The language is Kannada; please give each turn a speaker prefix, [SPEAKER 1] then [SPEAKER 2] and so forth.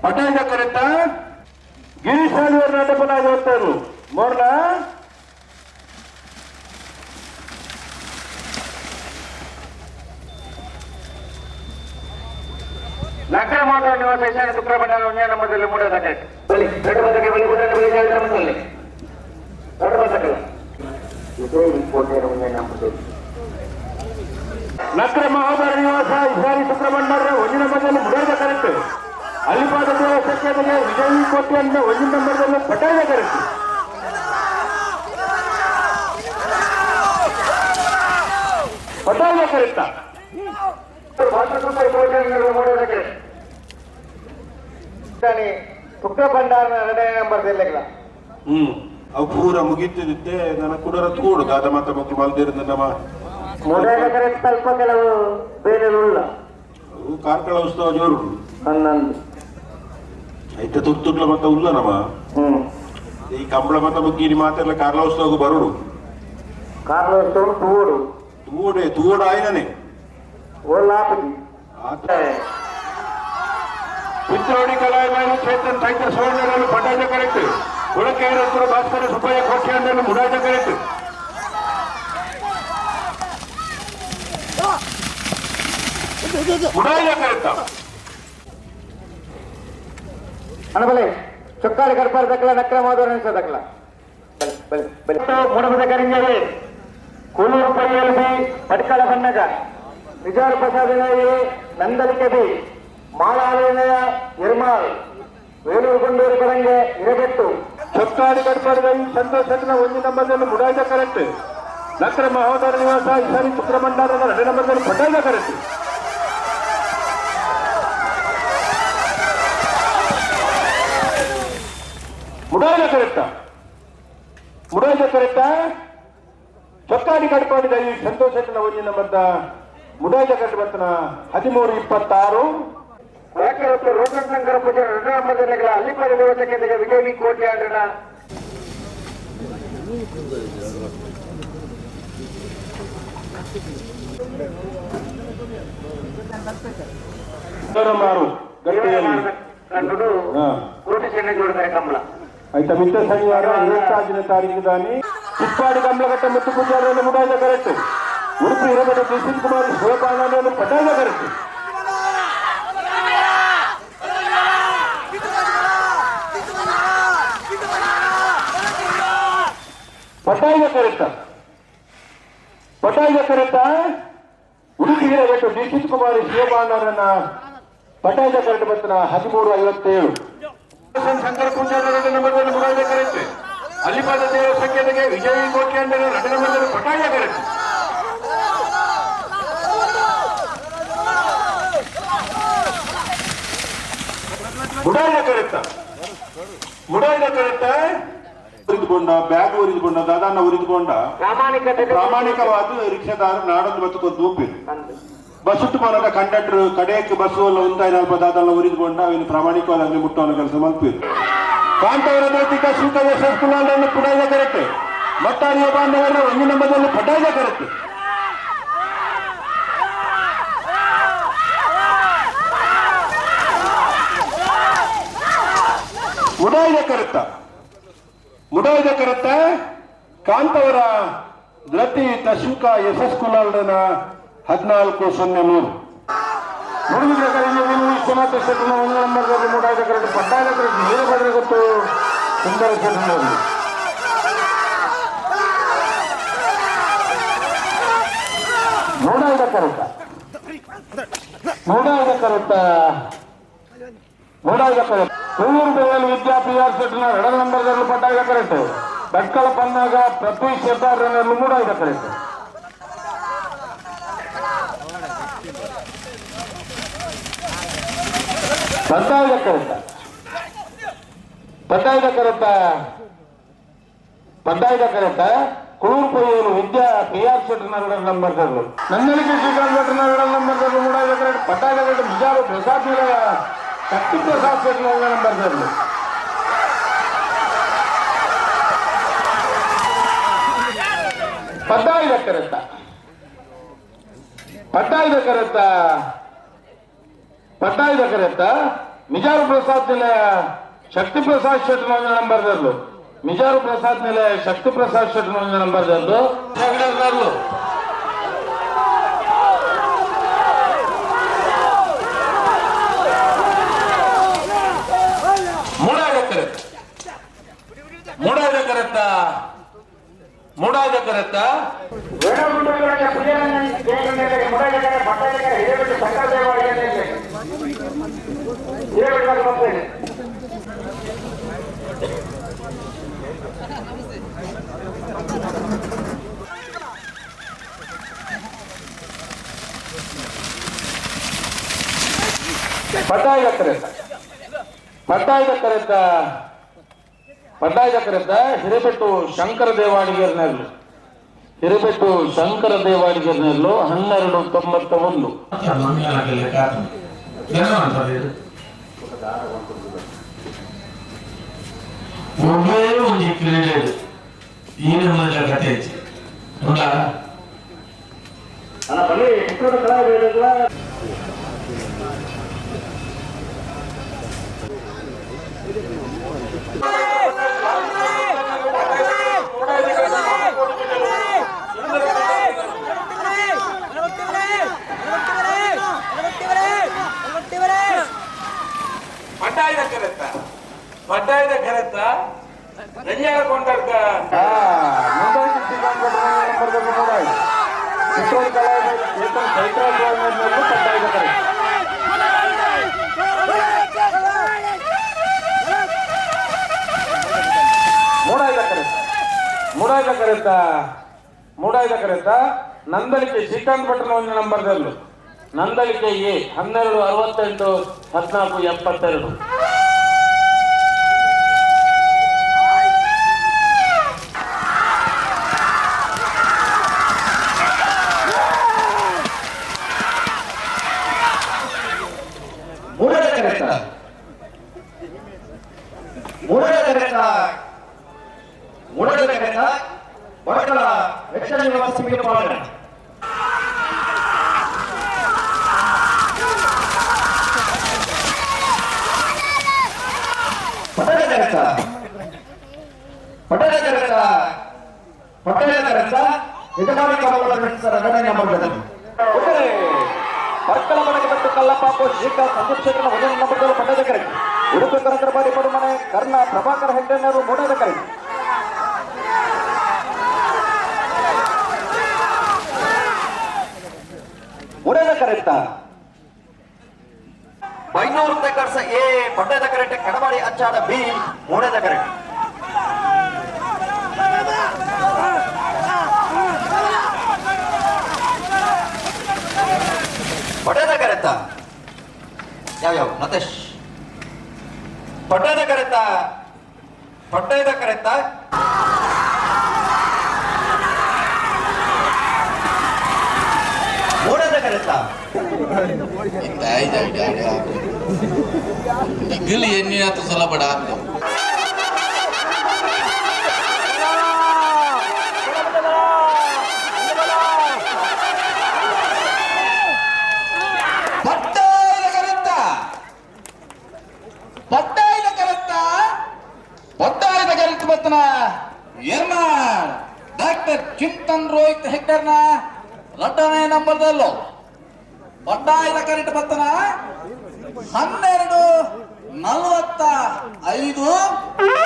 [SPEAKER 1] ಪಟಾಯಿದ ಕರೆಕ್ಟ ಗಿರೀಶ್ ಹಾಲಿಯವರು ನಾಟಪನಾಗಿ ಹೋಗ್ತಾರು ಮೋರ್ಲ ನಗರ ಮಾತ್ರ ನಿವಾಸ ಈಶಾನ್ಯ ಸುಬ್ರಹ್ಮಣ್ಯ ಒಂದೇ ನಂಬರ್ದಲ್ಲಿ ಮೂಡೋದಕ್ಕೆ ಬಲಿ ದೊಡ್ಡ ಬದಕ್ಕೆ ಬಲಿ ಬುದ್ಧ ಬಲಿ ಜಾಗದಲ್ಲಿ ದೊಡ್ಡ ಬದಕಲ್ಲ ಇದೇ ಕೋಟೆಯ ಒಂದೇ ನಂಬರ್ದಲ್ಲಿ ನಗರ ಮಹಾಬಾರ ನಿವಾಸ ಈಶಾನ್ಯ ಸುಬ್ರಹ್ಮಣ್ಯ ಒಂದೇ ನಂಬರ್ದಲ್ಲಿ ಮೂಡೋದ ಕರೆಕ್ಟ್ ಅಲಿಪಾದ ದೇವಸ್ಥಕ್ಕೆ ವಿಜಯ್ ಕೋಟೆ ಅಂತ ಒಂದೇ ನಂಬರ್ದಲ್ಲಿ ಪಟಾಯಿದ ಕರೆಕ್ಟ್ ಪಟಾಯಿದ ಕರೆಕ್ಟ ತುಕ್ಕ ಭಂಡಾರ 2ನೇ ನಂಬರ್ದಲ್ಲಿ
[SPEAKER 2] ಅವು ಪೂರ ಮುಗಿತಿದ್ದೆ ನನ್ನ ಕುಡರ ತೂಡು ದಾದ ಮಾತ ಮಕ್ಕಳು ಮಲ್ದಿರಿಂದ ನಮ್ಮ
[SPEAKER 1] ಸ್ವಲ್ಪ ಕೆಲವು ಬೇರೆ ಉಳ್ಳ
[SPEAKER 2] ಕಾರ್ಕಳ ಉತ್ಸವ ಜೋರು
[SPEAKER 1] ಹನ್ನೊಂದು
[SPEAKER 2] ಐತೆ ತುರ್ತುಗ್ಲ ಮತ್ತ ಉಲ್ಲ ನಮ್ಮ ಈ ಕಂಬಳ ಮತ್ತ ಮುಗ್ಗಿನಿ ಮಾತೆಲ್ಲ ಕಾರ್ಲ ಉತ್ಸವ ಬರೋಡು
[SPEAKER 1] ಕಾರ್ಲ ಉತ್ಸವ ತೂಡು
[SPEAKER 2] ತೂಡು ಆಯ್ನೇ
[SPEAKER 1] ಚಿತ್ರೋಡಿ ಕಲಾವಿದ ಚೇತನ್ ಸಾಹಿತ್ಯ ಸುವರ್ಣರಲ್ಲಿ ಪಟಾಜ ಕರೆಕ್ಟ್ ಕುಳಕೇರಪುರ ಭಾಸ್ಕರ ಸುಬ್ಬಯ್ಯ ಕೋಟ್ಯಾಂಡನ್ನು ಮುಡಾಜ ಕರೆಕ್ಟ್ ಮುಡಾಜ ಕರೆಕ್ಟ ಅನಬಲೆ ಚೊಕ್ಕಾಳಿ ಕರ್ಪಾರ ದಕ್ಕಲ ನಕ್ರ ಮಾಧವರ ದಕ್ಕಲ ಮೂಡಬದ ಕರಿಂಜವೆ ಕೂಲೂರು ಪೈಯಲ್ಬಿ ಪಟ್ಕಳ ಬಣ್ಣಗ ವಿಜಯ ಪ್ರಸಾದನಾಯಿ ನಂದಲಿಕೆ ಮಾಲಾಲಯ ನಿರ್ಮಾಲ್ ವೇಲೂರು ಗೊಂಡೂರು ಕರಂಗೆ ಇರಬೆಟ್ಟು ಚೊಕ್ಕಾಡಿ ಕಡ್ಪಾಡಿದ ಈ ಸಂತೋಷನ ಒಂದೇ ನಂಬರ್ನಲ್ಲಿ ಮುಡಾಜ ಕರೆಕ್ಟ್ ನಕ್ರ ಮಹೋದರ ನಿವಾಸ ಈಶಾನ್ಯ ಶುಕ್ರಮಂಡಲದ 2ನೇ ನಂಬರ್ನಲ್ಲಿ ಪಟಾಯಿದ ಕರೆಕ್ಟ್ ಮುಡಾಯಿದ ಕರೆಕ್ಟ ಮುಡಾಯಿದ ಕರೆಕ್ಟ ಚೊಕ್ಕಾಡಿ ಕಡ್ಪಾಡಿದ ಈ ಸಂತೋಷನ ಒಂದೇ ನಂಬರ್ದ ಮುಡಾಯಿದ ಕಟ್ಟಬರ್ತನ 1326 ರೋಗಶಂಕರ ಪೂಜೆ 2ನೇ ನಂಬರ್ದಲ್ಲಿ ಅಲ್ಲಿಪದ ದೇವಸ್ಥಕ್ಕೆ ವಿಜಯವಿ ಕೋಟೆ ಆಡೋಣ ಕೋಟೆ ಚೆನ್ನೈ ಜೋಡಿದ್ದಾರೆ ಕಂಬಳ ಆಯ್ತಾ ಮಿತ್ರ ಶನಿವಾರ 25ನೇ ತಾರೀಕು ದಾನಿ ಚಿಪ್ಪಾಡಿ ಕಂಬಳಗಟ್ಟ ಮುತ್ತು ಪೂಜಾರಲ್ಲಿ ಮುಡಾಯಿದ ಕರೆಕ್ಟ್ ಉಡುಪಿ ಹಿರೇಗಡೆ ಡಿಸಿನ್ ಕುಮಾರ್ ಶಿವಪಾಲನೆಯನ್ನು ಪಟಾಯಿದ ಕರೆಕ್ಟ್ ಪಟಾಯಿದ ಕರೆಕ್ಟ ಪಟಾಯಿದ ಕರೆಕ್ಟ ಉಡುಪಿ ಹಿರೇಗಡೆ ಡಿಸಿನ್ ಕುಮಾರ್ ಶಿವಪಾಲನರನ್ನ ಪಟಾಯಿದ ಕರೆಕ್ಟ್ ಬರ್ತನ 1357 ಶಂಕರ ಪೂಜಾರ 2ನೇ ನಂಬರ್ನಲ್ಲಿ ಮುಡಾಯಿದ ಕರೆಕ್ಟ್ ಅಲ್ಲಿಪಾದ ದೇವ ಸಂಕೇತಕ್ಕೆ ವಿಜಯ್ ಕೋಟ್ಯಾಂಡ 2ನೇ ನಂಬರ್ನಲ್ಲಿ ಪಟಾಯಿದ ಕರೆಕ್ಟ್ ಮುಡಾಯಿದ ಕರೆಕ್ಟ ಮುಡಾಯಿದ ಕರೆಕ್ಟ ಉರಿದುಕೊಂಡ ಬ್ಯಾಗ್ ಉರಿದುಕೊಂಡ ದಾದಾನ ಉರಿದುಕೊಂಡ ಪ್ರಾಮಾಣಿಕವಾದ ರಿಕ್ಷಾದಾರ ನಾಡೊಂದು ಬತ್ತುಕೊಂಡು ಒಪ್ಪಿರು ಬಸ್ ಮೂಲಕ ಕಂಡಕ್ಟರ್ ಕಡೆಯಕ್ಕೆ ಬಸ್ಸು ಎಲ್ಲ ಒಂದಾಯಿ 4 ದಾದೆಲ್ಲ ಉರಿದುಕೊಂಡ ಅವನು ಪ್ರಾಮಾಣಿಕವಾದ ಅಲ್ಲಿ ಮುಟ್ಟುವ ಕೆಲಸ ಮಲ್ಪಿರು ಕಾಂತವರ ದೈತಿಕ ಶುಲ್ಕ ಯಶಸ್ಕುಲಾಲನ್ನು ಪುಡಾಯಿದ ಕರೆಕ್ಟ್ ಮತ್ತಾರಿಯ ಬಾಂಧವರ 1ನೇ ನಂಬರ್ನಲ್ಲಿ ಪಟಾಯಿದ ಕರೆಕ್ಟ್ ಮುಡಾಯಿದ ಕರೆಕ್ಟ ಮುಡಾಯಿದ ಕರೆಕ್ಟ ಕಾಂತವರ ದೃತಿ ತಶುಕ ಯಶಸ್ಕುಲಾಲನ 1403 ಮುಡುಗಿದ ಕರೆಂಜಿ ಸಮಾತ ಶೆಟ್ಟನ 1ನೇ ನಂಬರ್ನಲ್ಲಿ ಮುಡಾಯಿದ ಕರೆಕ್ಟ್ ಪಟಾಯಿದ ಕರೆಕ್ಟ್ ನೀರು ಬದ್ರೆ ಗೊತ್ತು ಸುಂದರ ಶೆಟ್ಟನಲ್ಲಿ ಮುಡಾಯಿದ ಕರೆಕ್ಟ ಮುಡಾಯಿದ ಕರೆಕ್ಟ ಮುಡಾಯಿದ ಕರೆಕ್ಟ್ ಕೂಲೂರು ಬೇಲ್ ವಿದ್ಯಾ PR ಶೆಟ್ಟನ 2ನೇ ನಂಬರ್ನಲ್ಲಿ ಪಟಾಯಿದ ಕರೆಕ್ಟ್ ಭಟ್ಕಳ ಪನ್ನಾಗ ಪ್ರತಿ ಶೆಟ್ಟಾರನಲ್ಲಿ ಮುಡಾಯಿದ ಕರೆಕ್ಟ್ ಪಟಾಯಿದ ಕರೆಕ್ಟ ಪಟಾಯಿದ ಕರೆಕ್ಟ ಪಟಾಯಿದ ಕರೆಕ್ಟ ಕೂಲೂರು ಪೈಯಲು ವಿದ್ಯಾ PR ಶೆಟ್ಟನ 2ನೇ ನಂಬರ್ನಲ್ಲಿ ನಂದಲಿಕೆ ಶ್ರೀಕಾಂತ್ ಭಟ್ನ 2ನೇ ನಂಬರ್ನಲ್ಲಿ ಮುಡಾಯಿದ ಕರೆಕ್ಟ್ ಪಟಾಯಿದ ಕರೆಕ್ಟ್ ಬಿಜಾರು ಪ್ರಸಾದ್ ನಿಲಯ ಕಟ್ಟಿ ಪ್ರಸಾದ್ ಶೆಟ್ಟನ 1ನೇ ನಂಬರ್ನಲ್ಲಿ ಪಟಾಯಿದ ಕರೆಕ್ಟ ಪಟಾಯಿದ ಕರೆಕ್ಟ ಪಟಾಯಿದ ಕರೆಕ್ಟ
[SPEAKER 3] ಮಿಜಾರು ಪ್ರಸಾದ್ ನಿಲಯ ಶಕ್ತಿ ಪ್ರಸಾದ್ ಶೆಟ್ ನಂಬರ್ದಲ್ಲೂ ಮಿಜಾರು ಪ್ರಸಾದ್ ನಿಲಯ ಶಕ್ತಿ ಪ್ರಸಾದ್ ಶೆಟ್ ನಂಬರ್ದಲ್ಲೂ ಮೂಡಾಜಕರತ್ತ ಪಟ್ಟಾಯಕರತ್ತ ಹಿರೇಬೆಟ್ಟು ಶಂಕರ ದೇವಾಡಿಗರ್ನಲ್ಲೂ ಹಿರೇಬೆಟ್ಟು ಶಂಕರ ದೇವಾಡಿಗರ್ನಲ್ಲೂ 1291
[SPEAKER 4] ಒಬ್ಬೇ ಒಂದು ಕ್ರೀಡೆ ಏನು ಕತೆ ನೋಡ
[SPEAKER 5] ಪಟ್ಟಾಯದ ಕರೆತ್ತ ರಂಜಾಗ ಕೊಂಡಾಡ್ಕ
[SPEAKER 3] ಮೂಡಾಯ್ದ ಕರೆತ ನಂದಲಿಕೆ ಶ್ರೀಕಾಂತ್ ಭಟ್ನ ಒಂದು ನಂಬರ್ದಲ್ಲೂ ನಂದಲಿಕೆ ಎ 1268 1472
[SPEAKER 6] ಒಳಗಡ ವೆಚ್ಚ ನಿವಾಸ ಪಾಲನೆ ಪಕ್ಕಲ ಮನೆಗೆ ಬಿಟ್ಟು ಕಲ್ಲಪ್ಪ ಶ್ರೀಕಾಂತ್ ಸಂದೀಪ್ ಶೆಟ್ಟರ್ ಒಂದನೇ ನಂಬರ್ಗಳು ಪಟ್ಟದ ಕರೆ ಉಡುಪಿ ಕನಕರ ಬಾಡಿ ಪಡುಮನೆ ಕರ್ಣ ಪ್ರಭಾಕರ್ ಹೆಗ್ಡೆನವರು ಮೂಡದ ಕರೆ ಮೂಡದ ಕರೆತ್ತ ಬೈನೂರು ಕರ್ಸ ಎ ಪಟ್ಟದ ಕರೆಕ್ಟ್ ಕಡವಾಡಿ ಅಚ್ಚಾಡ ಬಿ ಮೂಡದ ಕರೆಕ್ಟ್ ಪಟ್ಟದ ಕರೆತ್ತ ಯಾವ ನತೇಶ್ ಪಟ್ಟದ ಕರೆತ್ತ ಪಟ್ಟದ ಕರೆತ್ತ ಮೂಡದ ಕರೆತ್ತ
[SPEAKER 5] ಗಿಲ್ ಎನ್ನಿನಾತು ಸುಲಭಡ
[SPEAKER 6] ಡಾಕ್ಟರ್ ಚಿಂತನ್ ರೋಹಿತ್ ಹೆಗ್ಡರ್ನ ಎರಡನೇ ನಂಬರ್ದಲ್ಲೂ ಬಂಡಾಯದ ಕರೆಂಟ್ ಬರ್ತನ 12:45